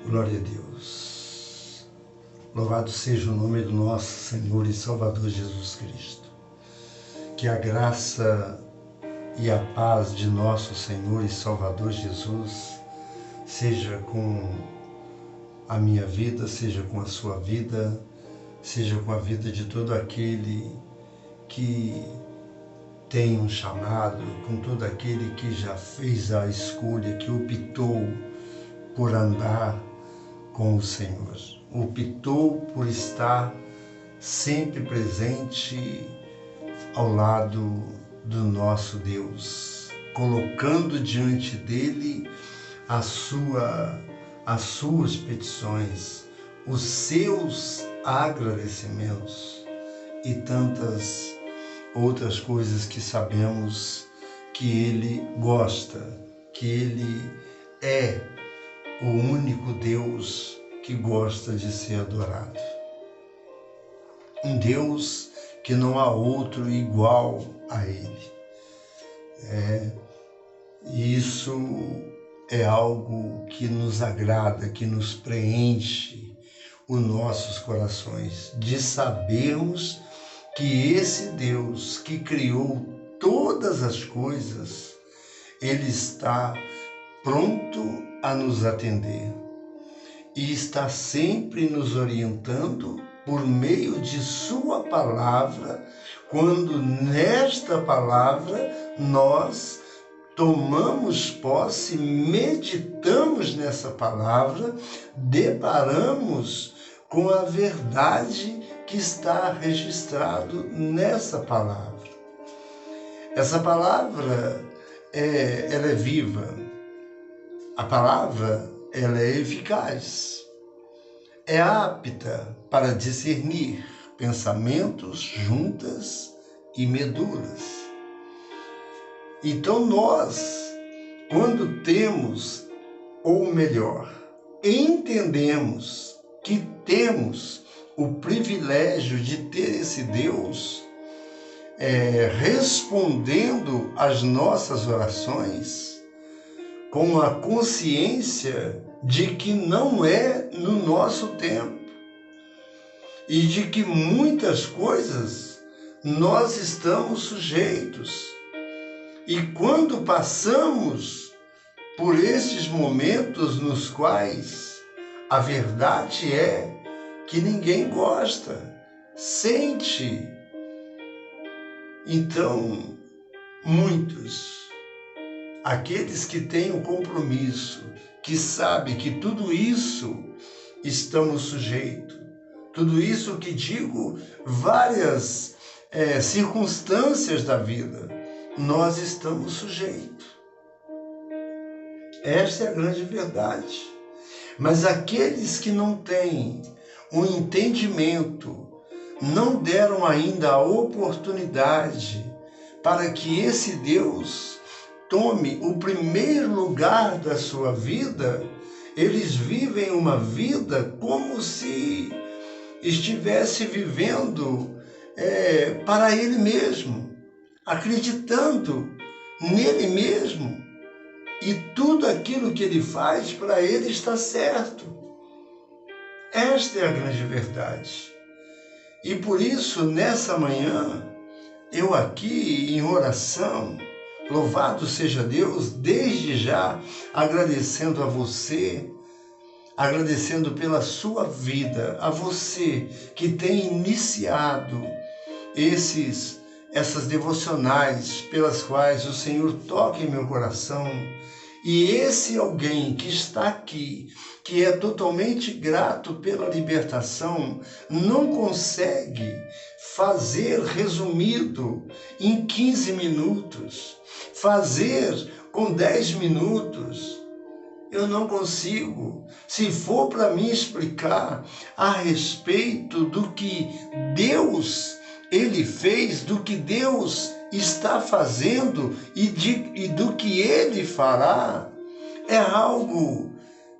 Glória a Deus. Louvado seja o nome do nosso Senhor e Salvador Jesus Cristo. Que a graça e a paz de nosso Senhor e Salvador Jesus seja com a minha vida, seja com a sua vida, seja com a vida de todo aquele que tem um chamado, com todo aquele que já fez a escolha, que optou por andar com o Senhor, optou por estar sempre presente ao lado do nosso Deus, colocando diante dele as suas petições, os seus agradecimentos e tantas outras coisas que sabemos que ele gosta, que ele é o único Deus que gosta de ser adorado. Um Deus que não há outro igual a ele. E isso é algo que nos agrada, que nos preenche os nossos corações, de sabermos que esse Deus que criou todas as coisas, ele está pronto a nos atender e está sempre nos orientando por meio de sua palavra, quando nesta palavra nós tomamos posse, meditamos nessa palavra, deparamos com a verdade que está registrado nessa palavra. Essa palavra ela é viva. A palavra ela é eficaz. É apta para discernir pensamentos, juntas e medulas. Então nós, quando temos, ou melhor, entendemos que temos o privilégio de ter esse Deus respondendo às nossas orações, com a consciência de que não é no nosso tempo e de que muitas coisas nós estamos sujeitos. E quando passamos por esses momentos nos quais a verdade é que ninguém gosta, sente, então muitos, aqueles que têm o compromisso, que sabem que tudo isso estamos sujeitos, tudo isso que digo, várias circunstâncias da vida, nós estamos sujeitos. Esta é a grande verdade. Mas aqueles que não têm um entendimento, não deram ainda a oportunidade para que esse Deus tome o primeiro lugar da sua vida, eles vivem uma vida como se estivesse vivendo para ele mesmo, acreditando nele mesmo, e tudo aquilo que ele faz para ele está certo. Esta é a grande verdade. E por isso, nessa manhã, eu aqui em oração, louvado seja Deus, desde já agradecendo a você, agradecendo pela sua vida, a você que tem iniciado essas devocionais pelas quais o Senhor toca em meu coração. E esse alguém que está aqui, que é totalmente grato pela libertação, não consegue fazer resumido em 15 minutos, fazer com 10 minutos. Eu não consigo. Se for para mim explicar a respeito do que Deus ele fez, do que Deus está fazendo e do que ele fará, é algo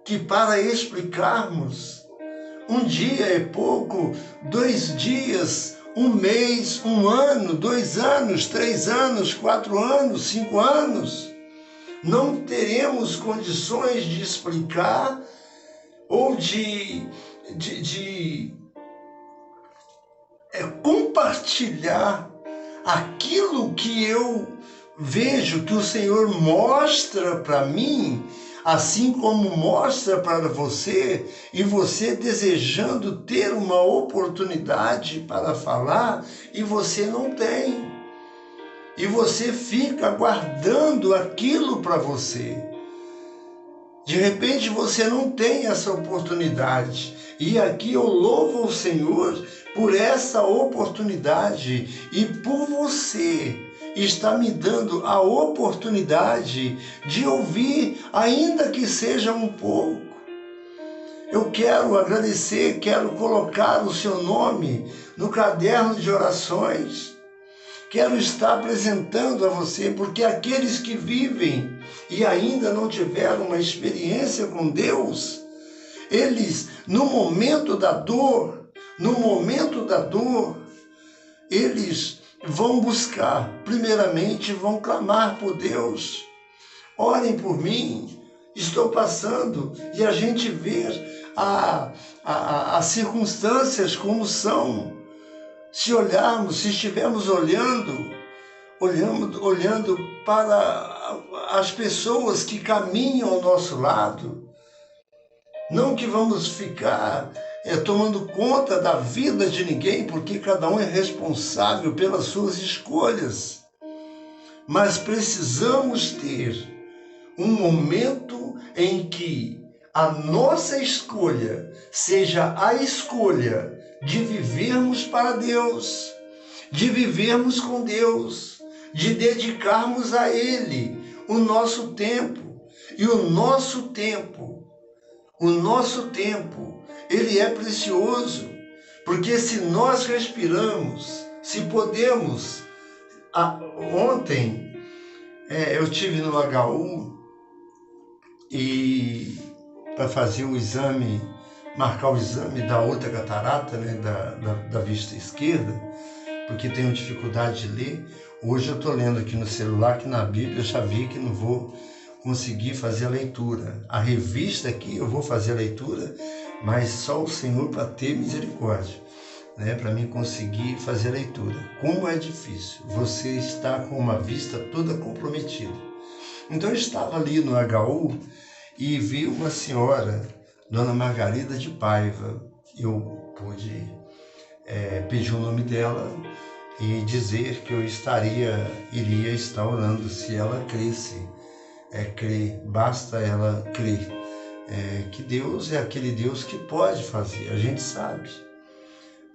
que para explicarmos, um dia é pouco, 2 dias, 1 mês, 1 ano, 2 anos, 3 anos, 4 anos, 5 anos, não teremos condições de explicar ou de compartilhar aquilo que eu vejo que o Senhor mostra para mim, assim como mostra para você, e você desejando ter uma oportunidade para falar, e você não tem. E você fica guardando aquilo para você. De repente você não tem essa oportunidade. E aqui eu louvo o Senhor por essa oportunidade e por você está me dando a oportunidade de ouvir, ainda que seja um pouco. Eu quero agradecer, quero colocar o seu nome no caderno de orações. Quero estar apresentando a você, porque aqueles que vivem e ainda não tiveram uma experiência com Deus, eles, no momento da dor, eles vão buscar, primeiramente vão clamar por Deus. Orem por mim, estou passando, e a gente vê as circunstâncias como são. Se olharmos, se estivermos olhando para as pessoas que caminham ao nosso lado, não que vamos ficar tomando conta da vida de ninguém, porque cada um é responsável pelas suas escolhas, mas precisamos ter um momento em que a nossa escolha seja a escolha de vivermos para Deus, de vivermos com Deus, de dedicarmos a Ele o nosso tempo. E o nosso tempo, ele é precioso, porque se nós respiramos, se podemos... Ontem eu tive no HU e para fazer o exame, marcar o exame da outra catarata, né, da vista esquerda, porque tenho dificuldade de ler. Hoje eu estou lendo aqui no celular, que na Bíblia eu já vi que não vou conseguir fazer a leitura. A revista aqui eu vou fazer a leitura, mas só o Senhor para ter misericórdia, né, para mim conseguir fazer a leitura. Como é difícil, você está com uma vista toda comprometida. Então eu estava ali no HU e vi uma senhora, Dona Margarida de Paiva. Eu pude pedir o nome dela e dizer que eu iria estar orando se ela cresce. Crer, basta ela crer. Que Deus é aquele Deus que pode fazer, a gente sabe,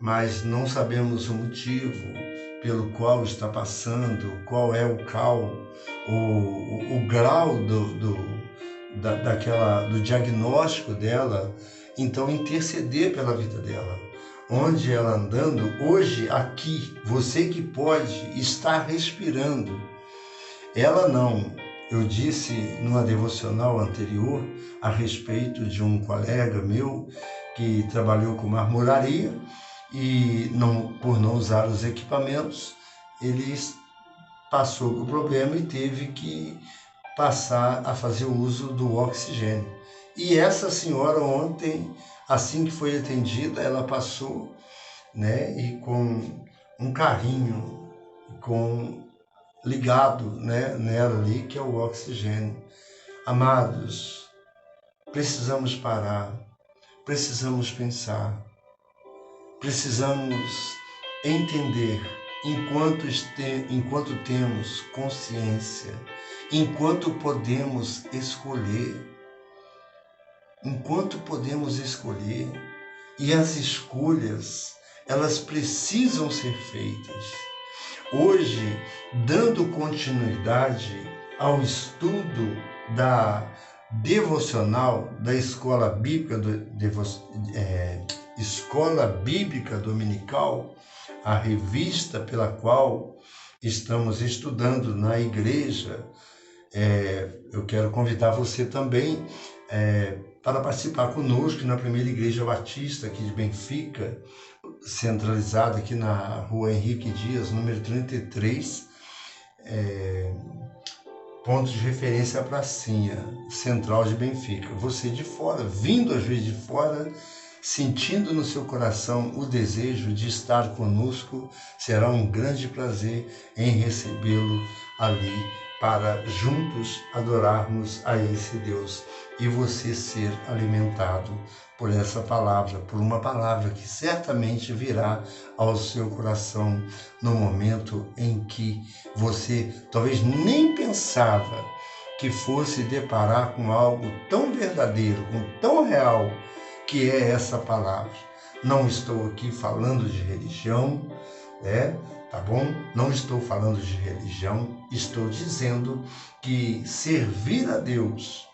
mas não sabemos o motivo pelo qual está passando, qual é o grau do diagnóstico dela. Então interceder pela vida dela, onde ela andando hoje aqui, você que pode estar respirando, ela não. Eu disse numa devocional anterior a respeito de um colega meu que trabalhou com marmoraria e por não usar os equipamentos, ele passou por problema e teve que passar a fazer o uso do oxigênio. E essa senhora ontem, assim que foi atendida, ela passou, né, e com um carrinho ligado, né, nela ali, que é o oxigênio. Amados, precisamos parar, precisamos pensar, precisamos entender, enquanto temos consciência, enquanto podemos escolher, e as escolhas, elas precisam ser feitas. Hoje, dando continuidade ao estudo da devocional da Escola Bíblica, Escola Bíblica Dominical, a revista pela qual estamos estudando na igreja, eu quero convidar você também para participar conosco na primeira igreja batista aqui de Benfica, centralizada aqui na rua Henrique Dias, número 33, ponto de referência é a pracinha central de Benfica. Você de fora, vindo às vezes de fora, sentindo no seu coração o desejo de estar conosco, será um grande prazer em recebê-lo ali para juntos adorarmos a esse Deus e você ser alimentado por essa palavra, por uma palavra que certamente virá ao seu coração no momento em que você talvez nem pensava que fosse deparar com algo tão verdadeiro, com tão real, que é essa palavra. Não estou aqui falando de religião, né? Tá bom? Não estou falando de religião, estou dizendo que servir a Deus,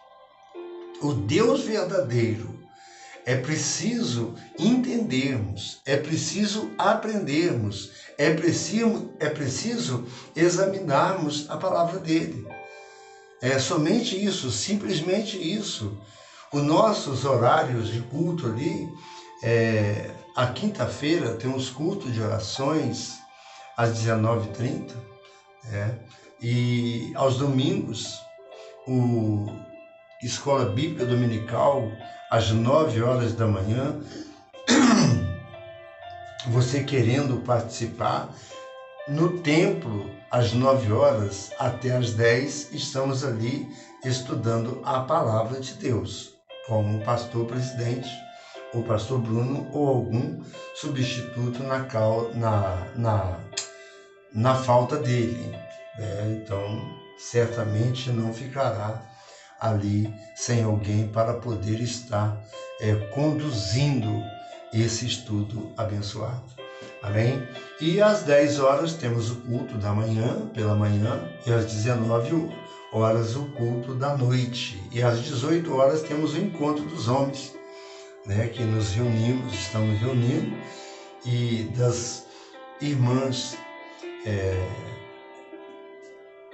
o Deus verdadeiro, é preciso entendermos, é preciso aprendermos, é preciso examinarmos a palavra dele. É somente isso, simplesmente isso. Os nossos horários de culto ali, a quinta-feira temos culto de orações às 19h30, e aos domingos, Escola Bíblica Dominical, às 9h da manhã. Você querendo participar, no templo, às 9h até às 10h, estamos ali estudando a palavra de Deus, como o pastor presidente, o pastor Bruno ou algum substituto na falta dele. Então, certamente não ficará ali sem alguém para poder estar conduzindo esse estudo abençoado. Amém? E às 10h temos o culto da manhã, pela manhã, e às 19h o culto da noite. E às 18h temos o encontro dos homens, que nos reunimos, estamos reunindo, e das irmãs,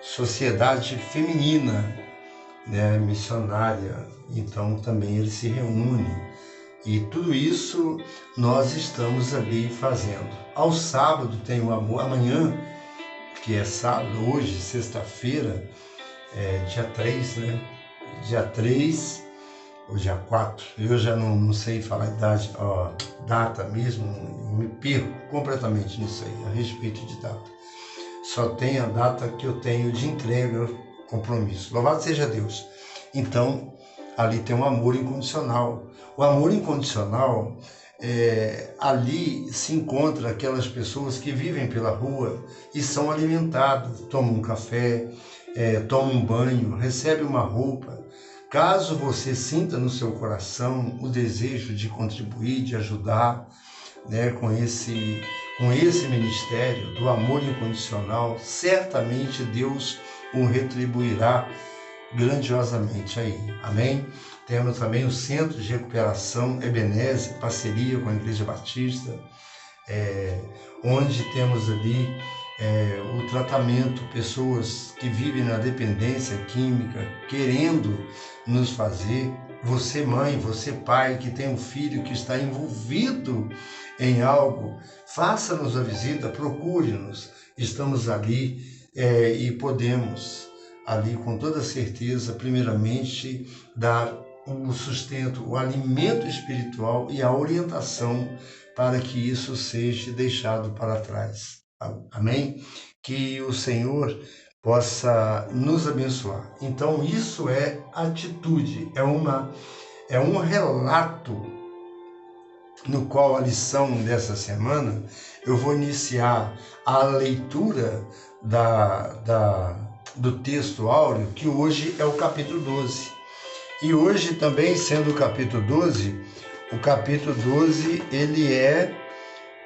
sociedade feminina, missionária, então também eles se reúnem. E tudo isso nós estamos ali fazendo. Ao sábado tem o amor, amanhã, que é sábado, hoje, sexta-feira, dia 3, né? Dia 3 ou dia 4, eu já não sei falar data mesmo, me perco completamente nisso aí, a respeito de data. Só tem a data que eu tenho de entrega, compromisso. Louvado seja Deus. Então, ali tem um amor incondicional. O amor incondicional, ali se encontra aquelas pessoas que vivem pela rua e são alimentadas, tomam um café, tomam um banho, recebem uma roupa. Caso você sinta no seu coração o desejo de contribuir, de ajudar, com esse ministério do amor incondicional, certamente Deus o retribuirá grandiosamente aí. Amém? Temos também o Centro de Recuperação Ebenezer, parceria com a Igreja Batista, onde temos ali o tratamento, pessoas que vivem na dependência química, querendo nos fazer. Você mãe, você pai, que tem um filho que está envolvido em algo, faça-nos a visita, procure-nos. Estamos ali e podemos ali com toda certeza, primeiramente, dar o sustento, o alimento espiritual e a orientação para que isso seja deixado para trás. Amém? Que o Senhor possa nos abençoar. Então, isso é atitude, é um relato no qual a lição dessa semana eu vou iniciar a leitura do texto áureo, que hoje é o capítulo 12. E hoje também, sendo o capítulo 12, ele é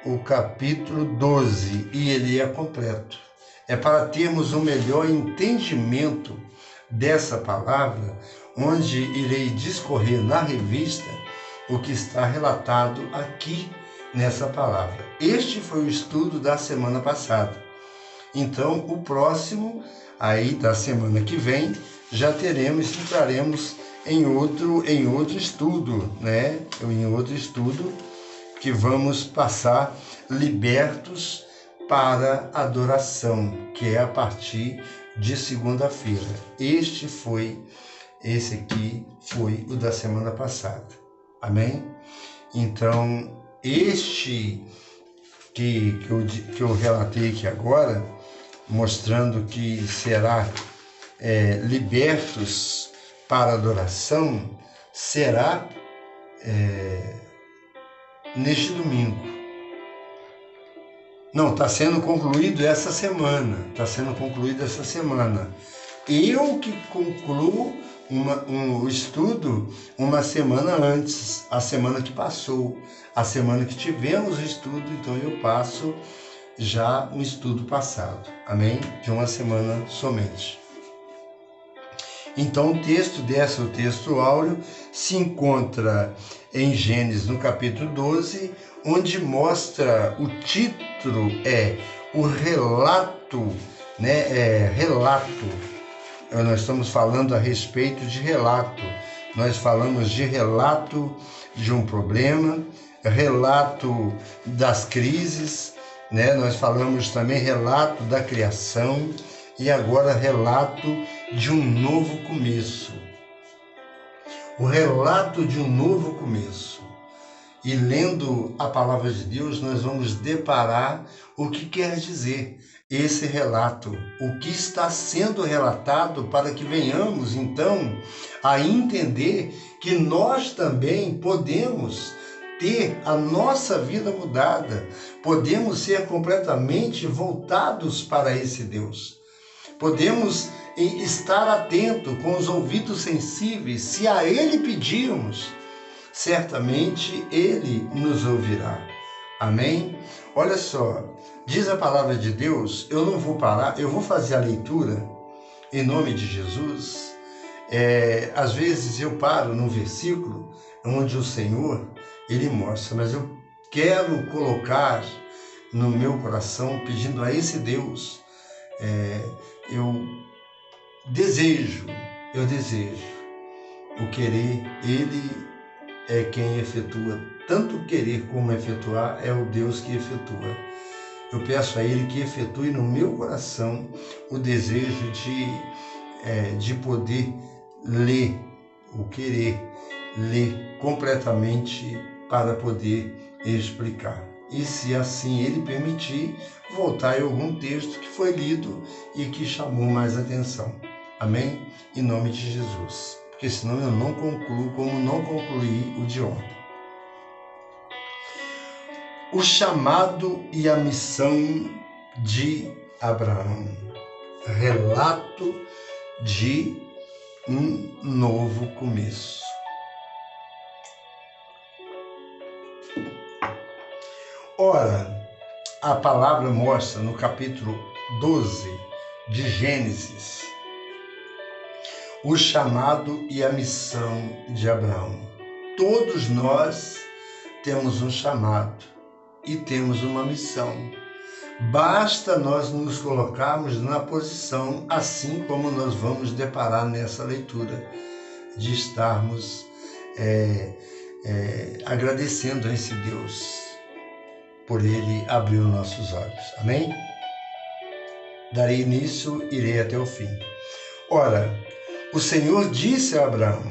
o capítulo 12 e ele é completo. É para termos um melhor entendimento dessa palavra, onde irei discorrer na revista o que está relatado aqui nessa palavra. Este foi o estudo da semana passada. Então, o próximo, aí da semana que vem, já entraremos em outro estudo, em outro estudo que vamos passar libertos para adoração, que é a partir de segunda-feira. Esse aqui foi o da semana passada. Amém? Então, este que eu relatei aqui agora, mostrando que será libertos para adoração, será neste domingo. Não, está sendo concluído essa semana. Eu que concluo o estudo uma semana antes, a semana que passou, a semana que tivemos o estudo, então eu passo já um estudo passado, amém? De uma semana somente. Então o texto áureo, se encontra em Gênesis, no capítulo 12, onde mostra o título, o relato, nós estamos falando a respeito de relato. Nós falamos de relato de um problema, relato das crises, nós falamos também relato da criação e agora relato de um novo começo. O relato de um novo começo. E lendo a palavra de Deus, nós vamos deparar o que quer dizer esse relato, o que está sendo relatado, para que venhamos, então, a entender que nós também podemos ter a nossa vida mudada, podemos ser completamente voltados para esse Deus. Podemos estar atento, com os ouvidos sensíveis, se a Ele pedirmos, certamente Ele nos ouvirá. Amém? Olha só, diz a palavra de Deus, eu não vou parar, eu vou fazer a leitura em nome de Jesus. Às vezes eu paro num versículo onde o Senhor, Ele mostra, mas eu quero colocar no meu coração, pedindo a esse Deus, eu desejo o querer. Ele é quem efetua, tanto o querer como efetuar, é o Deus que efetua. Eu peço a Ele que efetue no meu coração o desejo de poder ler, o querer ler completamente para poder explicar. E se assim Ele permitir, voltar em algum texto que foi lido e que chamou mais atenção. Amém? Em nome de Jesus. Porque senão eu não concluo como não concluí o de ontem. O chamado e a missão de Abraão. Relato de um novo começo. Ora, a palavra mostra no capítulo 12 de Gênesis o chamado e a missão de Abraão. Todos nós temos um chamado e temos uma missão. Basta nós nos colocarmos na posição, assim como nós vamos deparar nessa leitura, de estarmos agradecendo a esse Deus por Ele abrir os nossos olhos. Amém? Darei início, irei até o fim. Ora, o Senhor disse a Abraão: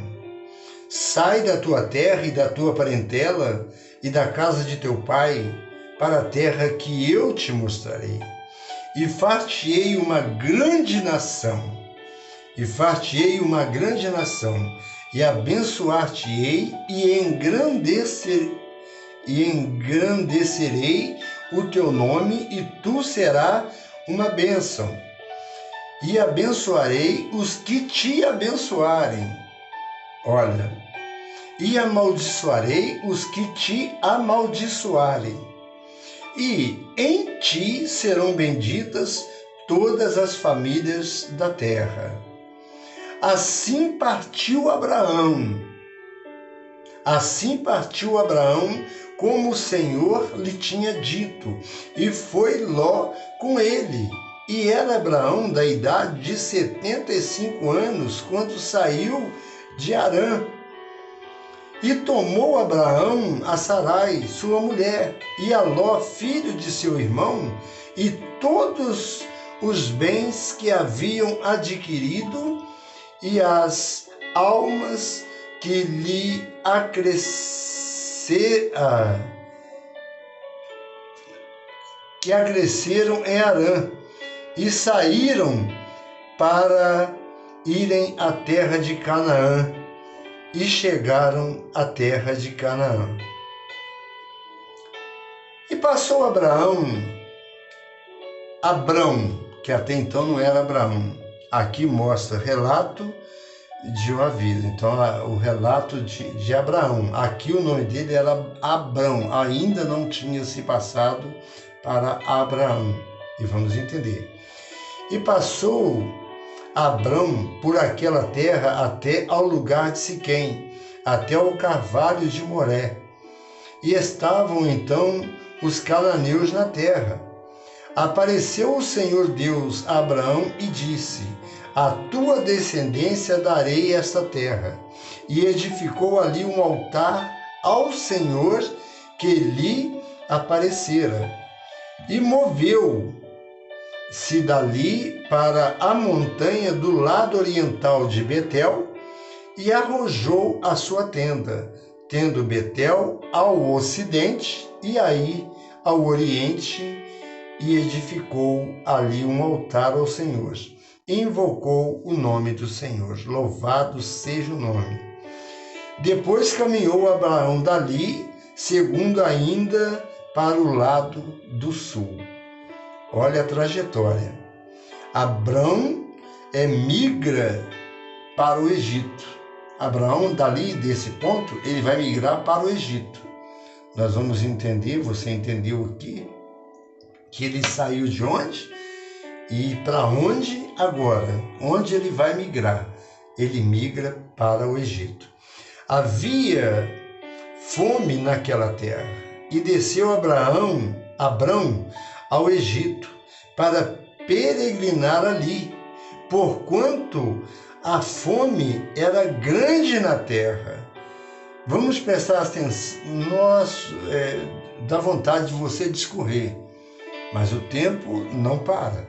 sai da tua terra e da tua parentela e da casa de teu pai para a terra que eu te mostrarei. E far-te-ei uma grande nação. E abençoar-te-ei e engrandecerei o teu nome, e tu serás uma bênção. E abençoarei os que te abençoarem. Olha, e amaldiçoarei os que te amaldiçoarem. E em ti serão benditas todas as famílias da terra. Assim partiu Abraão, como o Senhor lhe tinha dito, e foi Ló com ele. E era Abraão da idade de 75 anos, quando saiu de Harã. E tomou Abraão a Sarai, sua mulher, e a Ló, filho de seu irmão, e todos os bens que haviam adquirido e as almas que lhe acresceram em Harã, e saíram para irem à terra de Canaã, e chegaram à terra de Canaã. E passou Abrão, que até então não era Abraão, aqui mostra relato de uma vida, então o relato de Abraão, aqui o nome dele era Abrão, ainda não tinha se passado para Abraão, e vamos entender. E passou Abrão por aquela terra até ao lugar de Siquém, até ao carvalho de Moré, e estavam então os cananeus na terra. Apareceu o Senhor Deus a Abraão e disse: a tua descendência darei esta terra. E edificou ali um altar ao Senhor que lhe aparecera. E moveu-se dali para a montanha do lado oriental de Betel e arrojou a sua tenda, tendo Betel ao ocidente e Ai ao oriente, e edificou ali um altar ao Senhor. E invocou o nome do Senhor. Louvado seja o nome. Depois caminhou Abraão dali, segundo ainda para o lado do sul. Olha a trajetória. Abrão migra para o Egito. Abraão, dali, desse ponto, ele vai migrar para o Egito. Nós vamos entender, você entendeu aqui, que ele saiu de onde? E para onde agora? Onde ele vai migrar? Ele migra para o Egito. Havia fome naquela terra, e desceu Abrão ao Egito para peregrinar ali, porquanto a fome era grande na terra. Vamos prestar atenção, dá vontade de você discorrer, mas o tempo não para.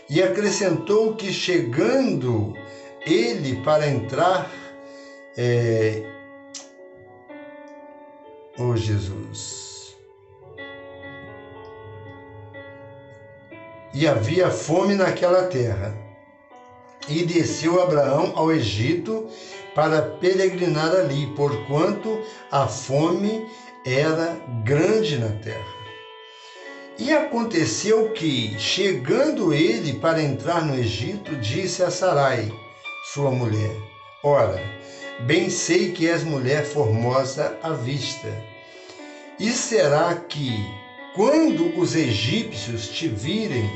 E acrescentou que, chegando ele para entrar, Jesus, e havia fome naquela terra, e desceu Abraão ao Egito para peregrinar ali, porquanto a fome era grande na terra. E aconteceu que, chegando ele para entrar no Egito, disse a Sarai, sua mulher: ora, bem sei que és mulher formosa à vista. E será que, quando os egípcios te virem,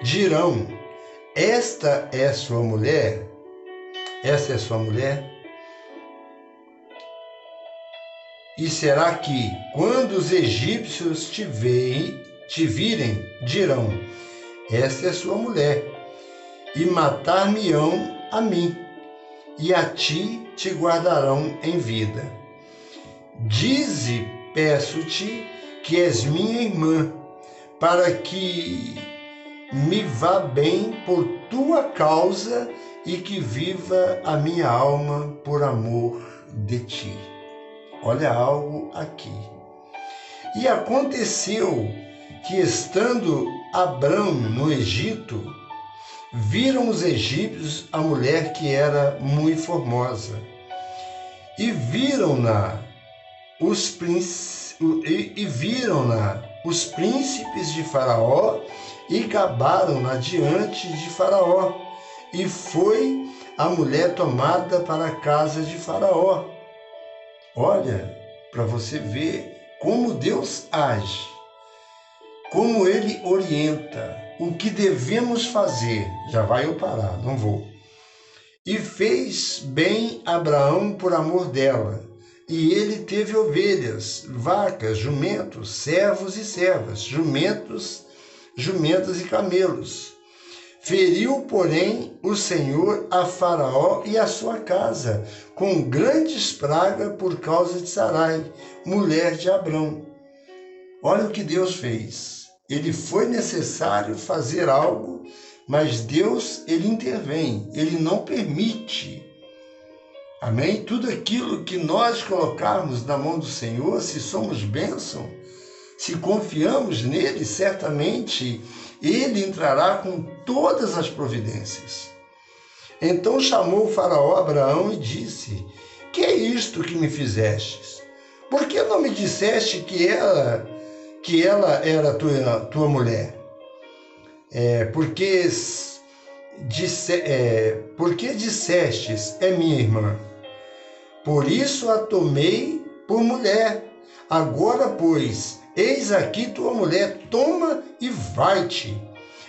dirão: esta é sua mulher? Esta é sua mulher? E será que, quando os egípcios te virem, dirão: esta é sua mulher, e matar-me-ão a mim, e a ti te guardarão em vida. Dize, peço-te, que és minha irmã, para que me vá bem por tua causa e que viva a minha alma por amor de ti. Olha algo aqui. E aconteceu que, estando Abrão no Egito, viram os egípcios a mulher que era muito formosa, e viram-na os príncipes de Faraó, e gabaram-na diante de Faraó, e foi a mulher tomada para a casa de Faraó. Olha, para você ver como Deus age, como Ele orienta, o que devemos fazer. Já vai eu parar, não vou. E fez bem Abraão por amor dela, e ele teve ovelhas, vacas, jumentos, servos e servas, jumentas e camelos. Feriu, porém, o Senhor a Faraó e a sua casa, com grandes pragas por causa de Sarai, mulher de Abrão. Olha o que Deus fez. ele foi necessário fazer algo, mas Deus, ele intervém, ele não permite. Amém? Tudo aquilo que nós colocarmos na mão do Senhor, se somos bênção, se confiamos nele, certamente ele entrará com todas as providências. Então chamou o faraó Abraão e disse: que é isto que me fizestes? Por que não me disseste que ela era tua mulher? Porque dissestes, é minha irmã. Por isso a tomei por mulher. Agora, pois, eis aqui tua mulher, toma e vai-te.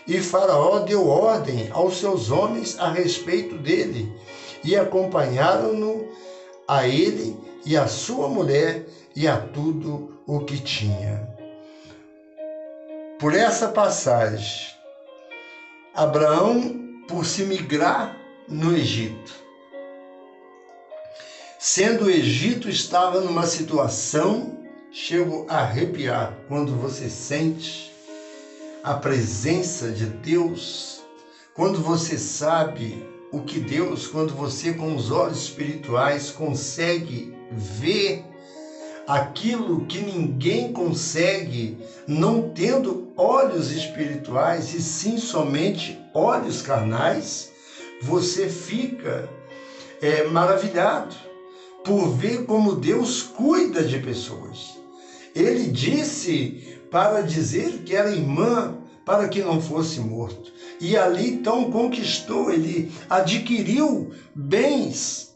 E Faraó deu ordem aos seus homens a respeito dele, e acompanharam-no a ele e a sua mulher e a tudo o que tinha. Por essa passagem, Abraão, por se migrar no Egito, sendo o Egito, estava numa situação, chego a arrepiar quando você sente a presença de Deus, quando você sabe o que Deus, quando você com os olhos espirituais consegue ver aquilo que ninguém consegue, não tendo olhos espirituais e sim somente olhos carnais, você fica maravilhado por ver como Deus cuida de pessoas. Ele disse para dizer que era irmã, para que não fosse morto. E ali então conquistou, ele adquiriu bens.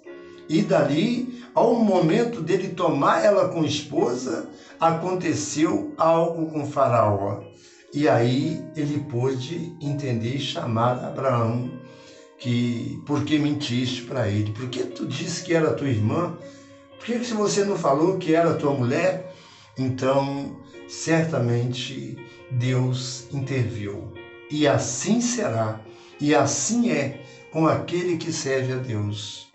E dali, ao momento dele tomar ela como esposa, aconteceu algo com Faraó. E aí ele pôde entender e chamar Abraão, por que mentiste para ele? Por que tu disse que era tua irmã? Por que se você não falou que era tua mulher? Então, certamente Deus interviu. E assim será, e assim é com aquele que serve a Deus.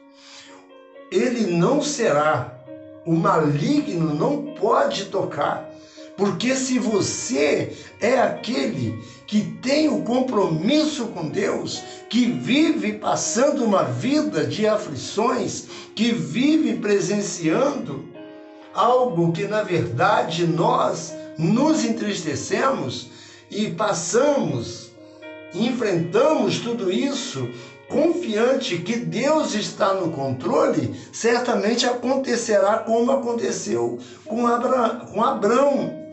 Ele não será, o maligno não pode tocar, porque se você é aquele que tem o compromisso com Deus, que vive passando uma vida de aflições, que vive presenciando algo que na verdade nós nos entristecemos e passamos, enfrentamos tudo isso, confiante que Deus está no controle, certamente acontecerá como aconteceu com Abrão.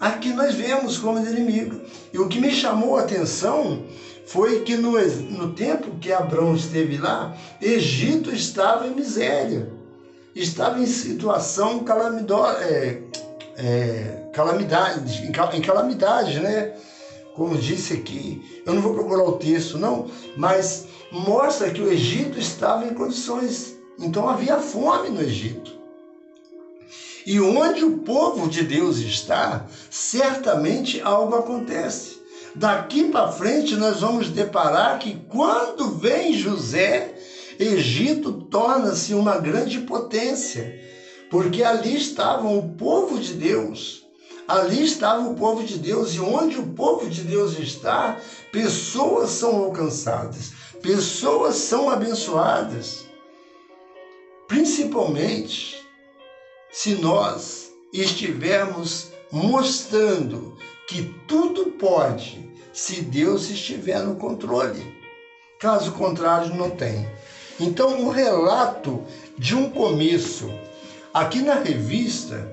Aqui nós vemos como inimigo. E o que me chamou a atenção foi que no tempo que Abrão esteve lá, Egito estava em miséria, estava em situação em calamidade, né? Como disse aqui, eu não vou procurar o texto, não, mas mostra que o Egito estava em condições, então havia fome no Egito. E onde o povo de Deus está, certamente algo acontece. Daqui para frente nós vamos deparar que quando vem José, Egito torna-se uma grande potência, porque ali estava o povo de Deus. Ali estava o povo de Deus, e onde o povo de Deus está, pessoas são alcançadas, pessoas são abençoadas. Principalmente se nós estivermos mostrando que tudo pode, se Deus estiver no controle. Caso contrário, não tem. Então, o relato de um começo, aqui na revista,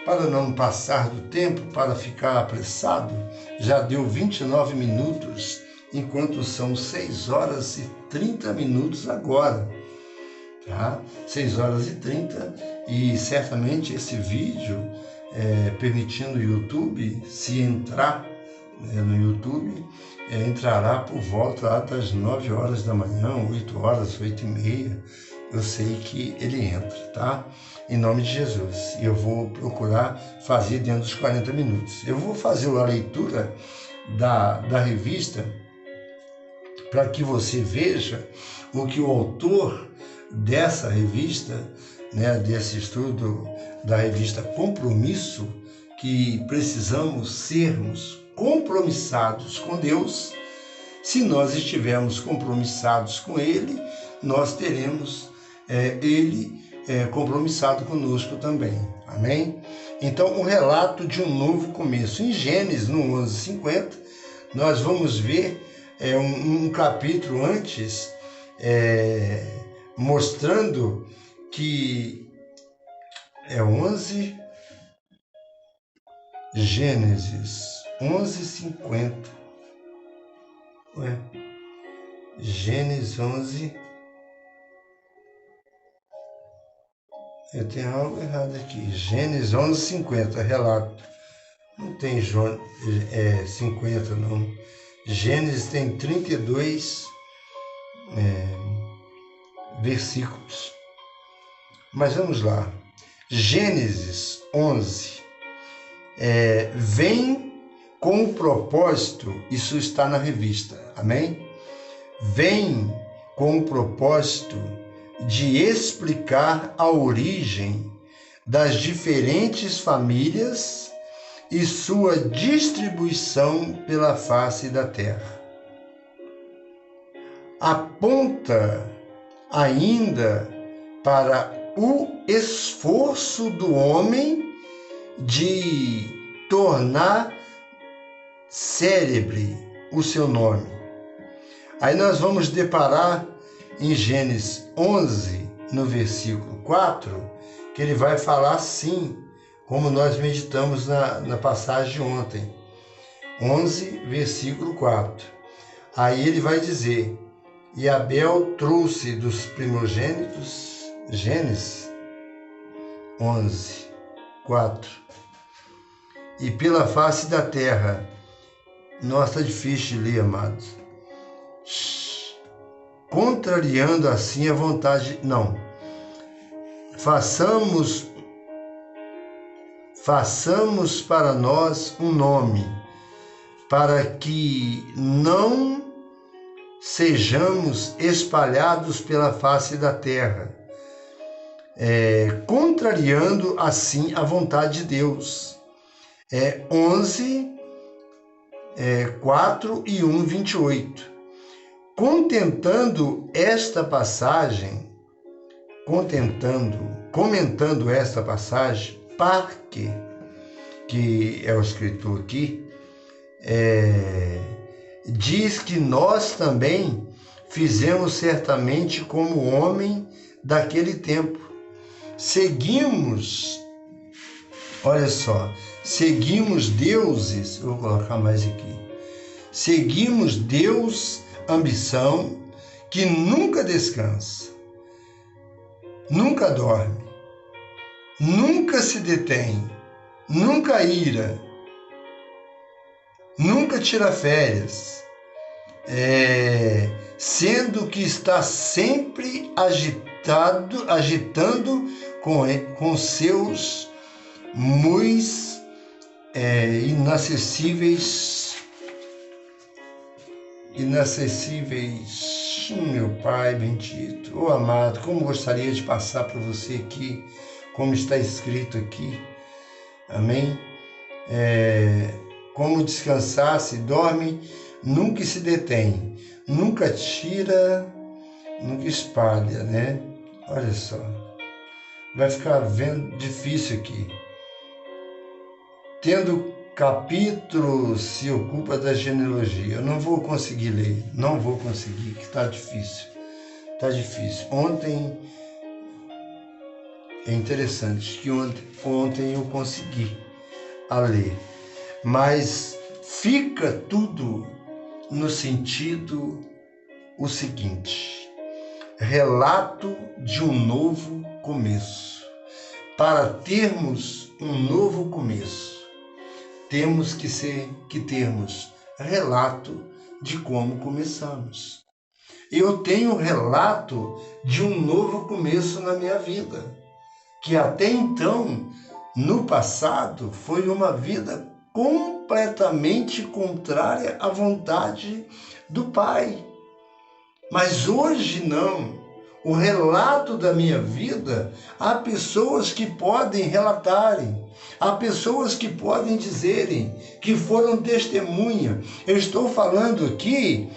para não passar do tempo, para ficar apressado, já deu 29 minutos, enquanto são 6 horas e 30 minutos agora. Tá? 6 horas e 30, e certamente esse vídeo, permitindo o YouTube, se entrar no YouTube, entrará por volta lá das 9 horas da manhã, 8 horas, 8h30, eu sei que ele entra, tá? Em nome de Jesus. E eu vou procurar fazer dentro dos 40 minutos. Eu vou fazer a leitura da revista para que você veja o que o autor dessa revista, né, desse estudo da revista Compromisso, que precisamos sermos compromissados com Deus. Se nós estivermos compromissados com Ele, nós teremos Ele compromissado conosco também. Amém? Então, o relato de um novo começo. Em Gênesis, no 11:50, nós vamos ver um capítulo antes, mostrando que Gênesis 11:50. Gênesis 11. Eu tenho algo errado aqui. Gênesis 11:50, relato. Não tem 50, não. Gênesis tem 32 versículos. Mas vamos lá. Gênesis 11 vem com o propósito, isso está na revista, amém? Vem com o propósito de explicar a origem das diferentes famílias e sua distribuição pela face da terra. Aponta ainda para o esforço do homem de tornar célebre o seu nome. Aí nós vamos deparar em Gênesis 11, no versículo 4, que ele vai falar assim, como nós meditamos na passagem de ontem. 11, versículo 4. Aí ele vai dizer: e Abel trouxe dos primogênitos, Gênesis 11, 4. E pela face da terra, nossa, tá difícil de ler, amados. Contrariando assim a vontade, não. Façamos para nós um nome, para que não sejamos espalhados pela face da terra, contrariando assim a vontade de Deus. 11, 4 e 1, 28. Comentando esta passagem, Parque, que é o escritor aqui, diz que nós também fizemos certamente como o homem daquele tempo. Seguimos deuses, vou colocar mais aqui. Seguimos Deus, ambição, que nunca descansa, nunca dorme, nunca se detém, nunca ira, nunca tira férias, sendo que está sempre agitando com seus muis inacessíveis, meu Pai bendito. Oh, amado, como gostaria de passar para você aqui, como está escrito aqui, amém? Como descansar, se dorme, nunca se detém, nunca tira, nunca espalha, né? Olha só, vai ficar vendo difícil aqui. Tendo capítulo se ocupa da genealogia. Eu não vou conseguir ler, que está difícil. Ontem, é interessante que ontem eu consegui ler, mas fica tudo no sentido o seguinte: relato de um novo começo. Para termos um novo começo, temos que termos relato de como começamos. Eu tenho relato de um novo começo na minha vida, que até então, no passado, foi uma vida completamente contrária à vontade do Pai. Mas hoje não. o relato da minha vida, há pessoas que podem relatarem, há pessoas que podem dizerem que foram testemunha. Eu estou falando aqui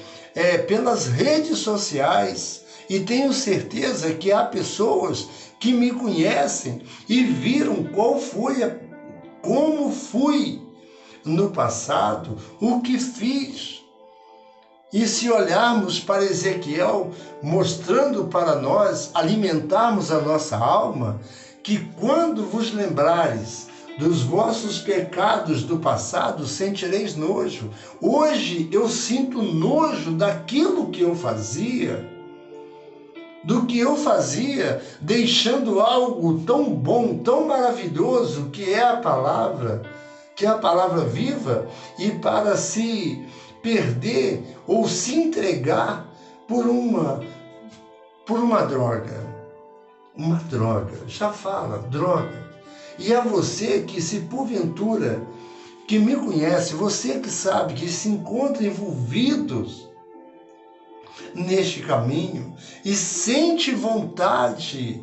pelas redes sociais e tenho certeza que há pessoas que me conhecem e viram como fui no passado, o que fiz. E se olharmos para Ezequiel, mostrando para nós, alimentarmos a nossa alma, que quando vos lembrares dos vossos pecados do passado, sentireis nojo. Hoje eu sinto nojo daquilo que eu fazia, deixando algo tão bom, tão maravilhoso, que é a palavra viva, e para se perder ou se entregar por uma droga. Uma droga, já fala, droga. E a você que, se porventura, que me conhece, você que sabe que se encontra envolvidos neste caminho e sente vontade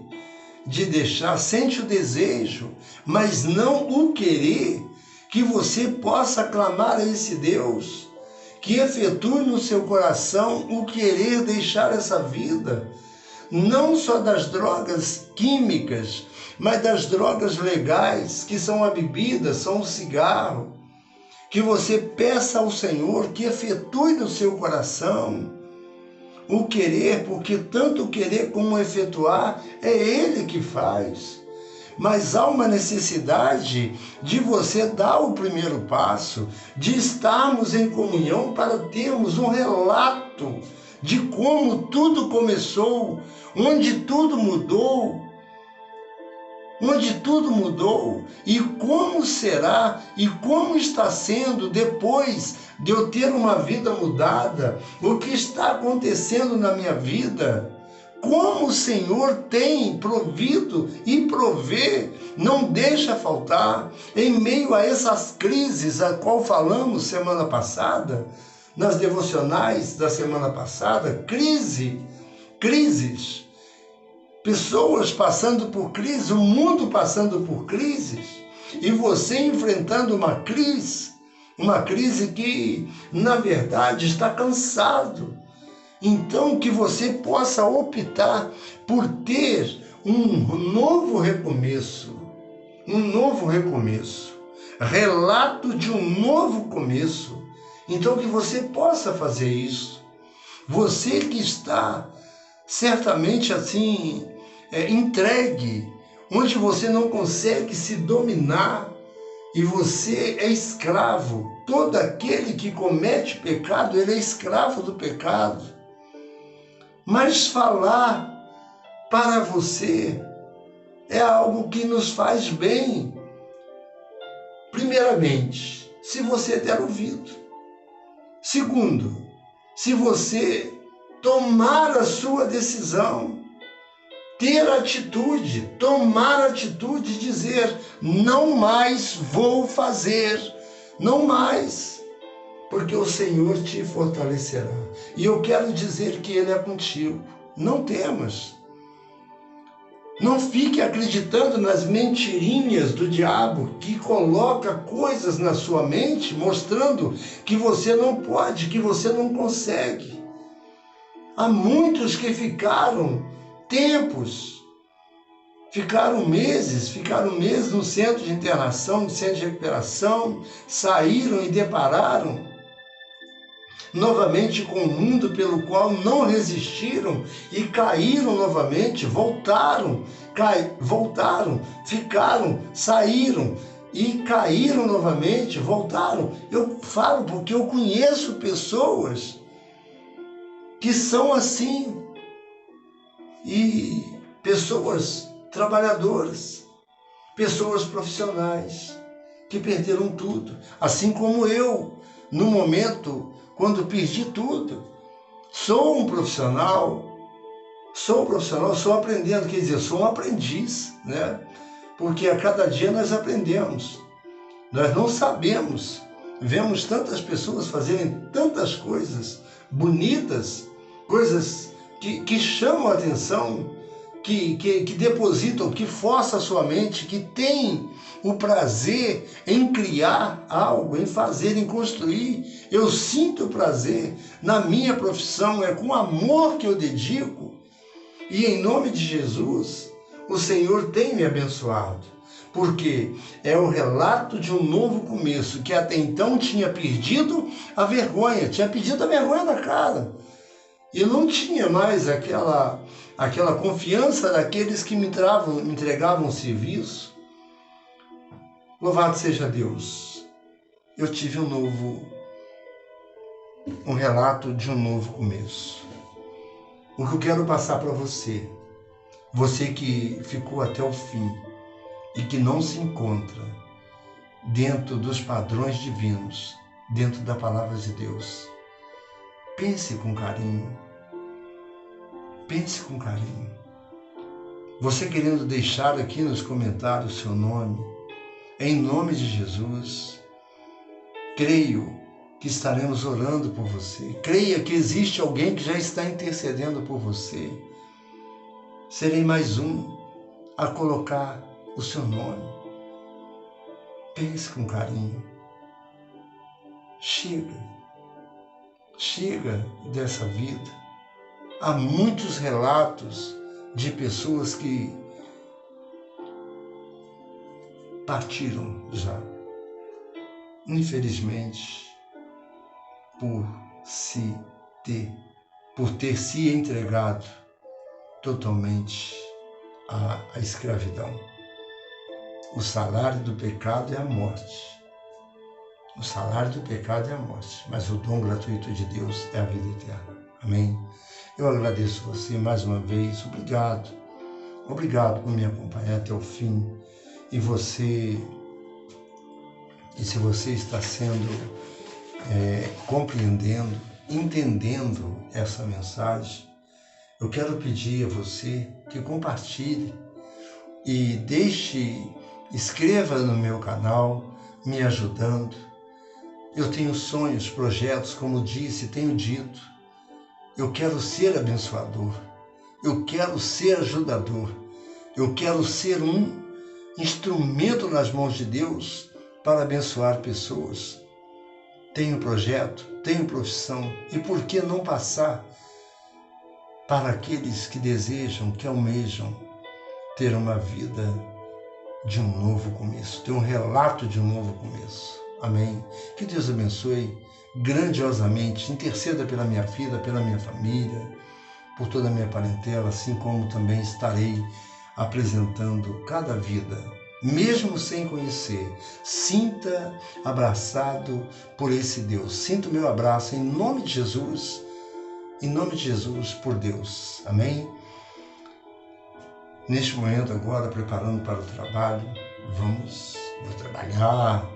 de deixar, sente o desejo, mas não o querer, que você possa clamar a esse Deus, que efetue no seu coração o querer deixar essa vida, não só das drogas químicas, mas das drogas legais, que são a bebida, são o cigarro, que você peça ao Senhor que efetue no seu coração o querer, porque tanto querer como efetuar é Ele que faz. Mas há uma necessidade de você dar o primeiro passo, de estarmos em comunhão para termos um relato de como tudo começou, onde tudo mudou e como será e como está sendo depois de eu ter uma vida mudada, o que está acontecendo na minha vida, como o Senhor tem provido e provê, não deixa faltar, em meio a essas crises a qual falamos semana passada, nas devocionais da semana passada, crises, pessoas passando por crise, o mundo passando por crises, e você enfrentando uma crise que, na verdade, está cansado. Então, que você possa optar por ter um novo recomeço, relato de um novo começo. Então, que você possa fazer isso. Você que está certamente assim, entregue, onde você não consegue se dominar e você é escravo. Todo aquele que comete pecado, ele é escravo do pecado. Mas falar para você é algo que nos faz bem. Primeiramente, se você der ouvido. Segundo, se você tomar a sua decisão, ter atitude, tomar atitude, dizer: não mais vou fazer, não mais, porque o Senhor te fortalecerá. E eu quero dizer que Ele é contigo. Não temas. Não fique acreditando nas mentirinhas do diabo, que coloca coisas na sua mente mostrando que você não pode, que você não consegue. Há muitos que ficaram tempos, ficaram meses no centro de internação, no centro de recuperação, saíram e depararam novamente com o mundo pelo qual não resistiram e caíram novamente, voltaram, ficaram, saíram e caíram novamente, voltaram. Eu falo porque eu conheço pessoas que são assim, e pessoas trabalhadoras, pessoas profissionais que perderam tudo, assim como eu, no momento quando perdi tudo. Sou um profissional, sou aprendendo, quer dizer, sou um aprendiz, né? Porque a cada dia nós aprendemos, nós não sabemos, vemos tantas pessoas fazerem tantas coisas bonitas, coisas que chamam a atenção, que depositam, que forçam a sua mente, que tem o prazer em criar algo, em fazer, em construir. Eu sinto prazer na minha profissão, é com amor que eu dedico. E em nome de Jesus, o Senhor tem me abençoado. Porque é o relato de um novo começo, que até então tinha perdido a vergonha, tinha perdido a vergonha da cara. E não tinha mais aquela confiança daqueles que me entregavam serviço. Louvado seja Deus. Eu tive um relato de um novo começo. O que eu quero passar para você, você que ficou até o fim e que não se encontra dentro dos padrões divinos, dentro da palavra de Deus, pense com carinho. Pense com carinho. Você querendo deixar aqui nos comentários o seu nome, em nome de Jesus, creio que estaremos orando por você. Creia que existe alguém que já está intercedendo por você. Serei mais um a colocar o seu nome. Pense com carinho. Chega dessa vida. Há muitos relatos de pessoas que partiram já, infelizmente, por ter se entregado totalmente à escravidão. O salário do pecado é a morte. O salário do pecado é a morte, mas o dom gratuito de Deus é a vida eterna. Amém? Eu agradeço você mais uma vez. Obrigado. Obrigado por me acompanhar até o fim. E se você está sendo compreendendo, entendendo essa mensagem, eu quero pedir a você que compartilhe e escreva no meu canal, me ajudando. Eu tenho sonhos, projetos, como disse, tenho dito. Eu quero ser abençoador. Eu quero ser ajudador. Eu quero ser um instrumento nas mãos de Deus para abençoar pessoas. Tenho projeto, tenho profissão. E por que não passar para aqueles que desejam, que almejam ter uma vida de um novo começo, ter um relato de um novo começo? Amém? Que Deus abençoe grandiosamente, interceda pela minha vida, pela minha família, por toda a minha parentela, assim como também estarei apresentando cada vida, mesmo sem conhecer. Sinta abraçado por esse Deus. Sinta o meu abraço em nome de Jesus, por Deus. Amém? Neste momento agora, preparando para o trabalho, vou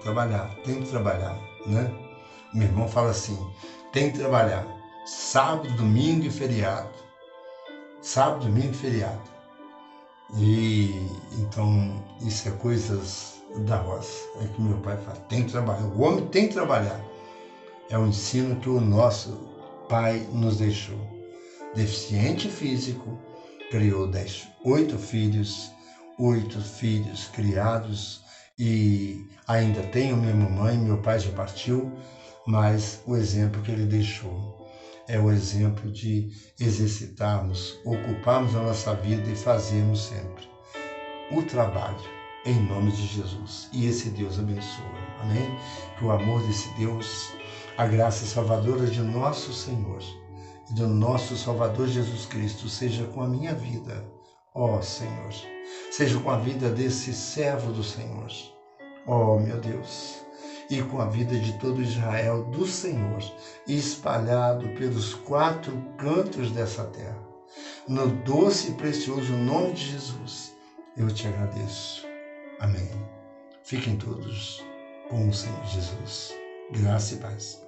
trabalhar, tenho que trabalhar, né? Meu irmão fala assim, tem que trabalhar, sábado, domingo e feriado. Sábado, domingo e feriado. E então, isso é coisas da roça. É que meu pai fala, tem que trabalhar, o homem tem que trabalhar. É o ensino que o nosso pai nos deixou. Deficiente físico, criou 8 filhos criados, e ainda tenho minha mamãe, meu pai já partiu, mas o exemplo que ele deixou é o exemplo de exercitarmos, ocuparmos a nossa vida e fazermos sempre o trabalho em nome de Jesus. E esse Deus abençoa. Amém? Que o amor desse Deus, a graça salvadora de nosso Senhor e do nosso Salvador Jesus Cristo seja com a minha vida, ó Senhor. Seja com a vida desse servo do Senhor, ó meu Deus. E com a vida de todo Israel do Senhor, espalhado pelos 4 cantos dessa terra. No doce e precioso nome de Jesus, eu te agradeço. Amém. Fiquem todos com o Senhor Jesus. Graça e paz.